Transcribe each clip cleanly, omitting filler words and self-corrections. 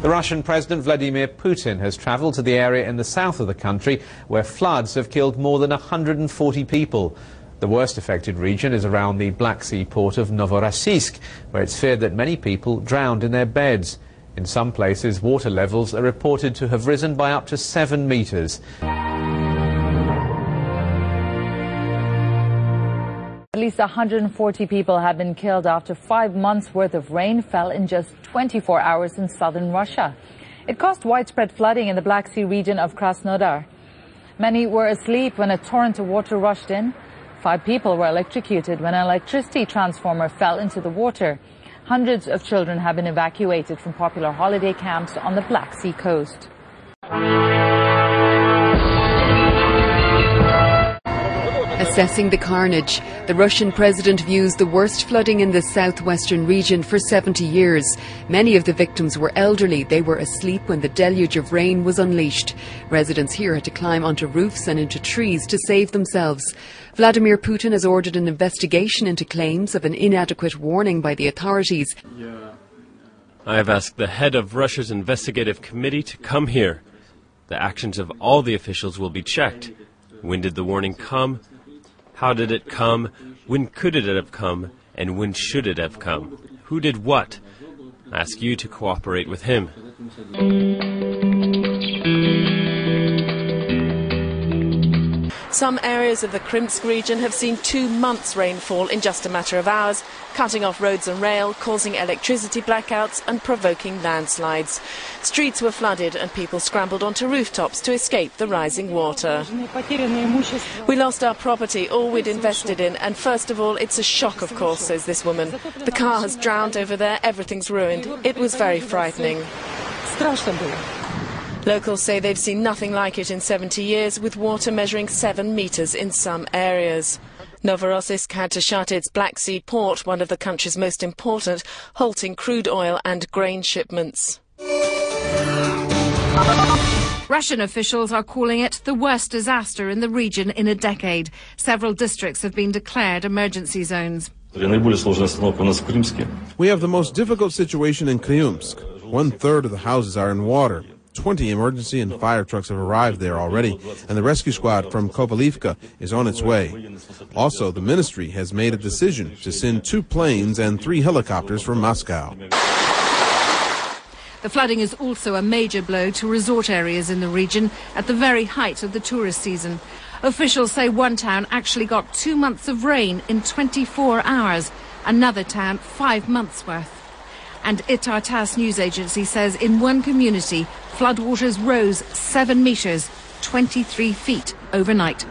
The Russian President Vladimir Putin has travelled to the area in the south of the country where floods have killed more than 140 people. The worst affected region is around the Black Sea port of Novorossiysk, where it's feared that many people drowned in their beds. In some places, water levels are reported to have risen by up to 7 metres. At least 140 people have been killed after 5 months' worth of rain fell in just 24 hours in southern Russia. It caused widespread flooding in the Black Sea region of Krasnodar. Many were asleep when a torrent of water rushed in. 5 people were electrocuted when an electricity transformer fell into the water. Hundreds of children have been evacuated from popular holiday camps on the Black Sea coast. Assessing the carnage, the Russian president views the worst flooding in the southwestern region for 70 years. Many of the victims were elderly. They were asleep when the deluge of rain was unleashed. Residents here had to climb onto roofs and into trees to save themselves. Vladimir Putin has ordered an investigation into claims of an inadequate warning by the authorities. I have asked the head of Russia's investigative committee to come here. The actions of all the officials will be checked. When did the warning come? How did it come? When could it have come? And when should it have come? Who did what? I ask you to cooperate with him. Some areas of the Krimsk region have seen 2 months' rainfall in just a matter of hours, cutting off roads and rail, causing electricity blackouts and provoking landslides. Streets were flooded and people scrambled onto rooftops to escape the rising water. We lost our property, all we'd invested in, and first of all, it's a shock, of course, says this woman. The car has drowned over there, everything's ruined. It was very frightening. Locals say they've seen nothing like it in 70 years, with water measuring 7 metres in some areas. Novorossiysk had to shut its Black Sea port, one of the country's most important, halting crude oil and grain shipments. Russian officials are calling it the worst disaster in the region in a decade. Several districts have been declared emergency zones. We have the most difficult situation in Kryumsk. 1/3 of the houses are in water. 20 emergency and fire trucks have arrived there already, and the rescue squad from Kovalivka is on its way. Also, the ministry has made a decision to send 2 planes and 3 helicopters from Moscow. The flooding is also a major blow to resort areas in the region at the very height of the tourist season. Officials say one town actually got 2 months of rain in 24 hours, another town 5 months' worth. And Itar TASS news agency says in one community, floodwaters rose 7 metres, 23 feet overnight.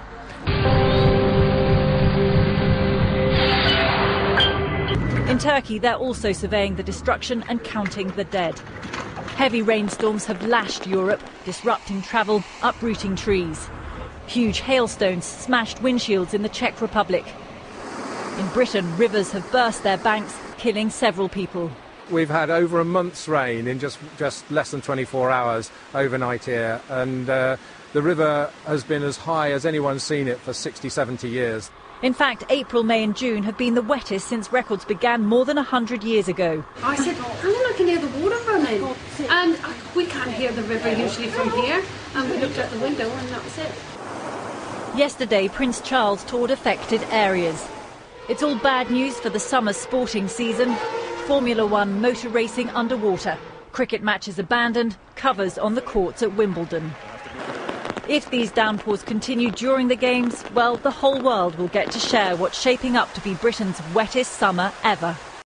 In Turkey, they're also surveying the destruction and counting the dead. Heavy rainstorms have lashed Europe, disrupting travel, uprooting trees. Huge hailstones smashed windshields in the Czech Republic. In Britain, rivers have burst their banks, killing several people. We've had over a month's rain in just less than 24 hours overnight here, and the river has been as high as anyone's seen it for 60, 70 years. In fact, April, May and June have been the wettest since records began more than 100 years ago. I said, Helen, I can hear the water running, and we can't hear the river usually from here, and we looked out the window and that was it. Yesterday, Prince Charles toured affected areas. It's all bad news for the summer sporting season. Formula One motor racing underwater, cricket matches abandoned, covers on the courts at Wimbledon. If these downpours continue during the games, well, the whole world will get to share what's shaping up to be Britain's wettest summer ever.